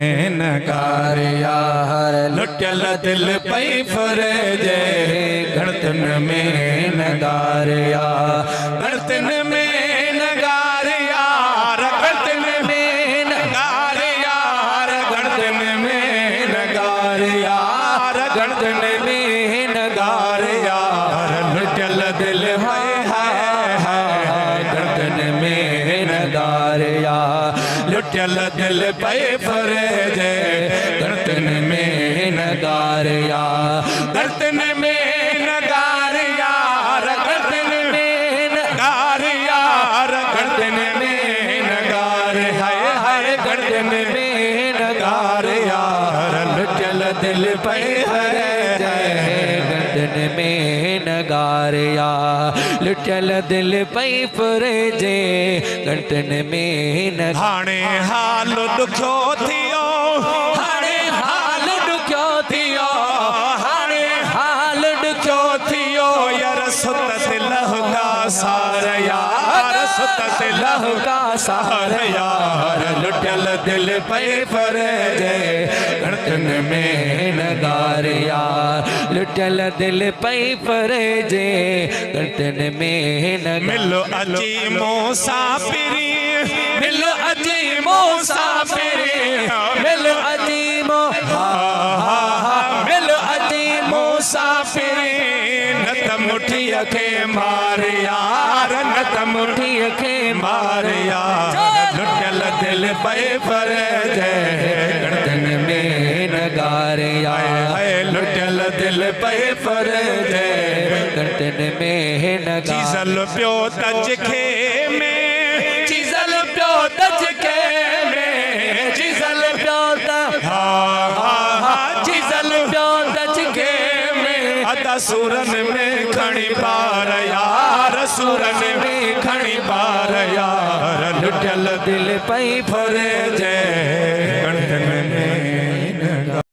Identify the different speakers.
Speaker 1: नगार यार लुटल दिल पई फरे जे गणतन में नगार यार गणतन में नगार यार गणतन में नगार यार गणतन में नगार यार गणतन में नगार यार लुटल दिल गणतन में नगार यार लुटल दिल पे फरे जे गणतन में नगार यार गणतन में नगार यार गणतन में नगार यार गणतन में नगार हाय हाय गणतन में नगार यार लुटल दिल पे फरे जे गणतन में नगार यार लुटल दिल पे फरे जे गणतन में नगार हाणे हाल दुखो थियो हाणे हाल दुखो थियो हाणे हाल दुखो थियो यार सुत दिलह का सार यार सुत दिलह का सार यार लुटल दिल पे फरे जे गणतन में नगार यार लुटल दिल पे फरे जे गणतन में नगार मिलो अजी मुसाफिरी मिलो अजी मुसाफिरी मिलो अजी मिलो अजी मुसाफिरी नत मुठिया के मार यार नत मुठिया के मार यार लुटल दिल पे फरे जे गणतन में नगार यार लुटल दिल पे फरे जे गणतन में नगार चीजल प्यो तज खे में चीजल प्यो तज के में चीजल प्यो चीजल प्यो तज के में अदा सूरन में खणी पार यार सूरन में खणी पार यार लुटल दिल पे फरे जे गणतन में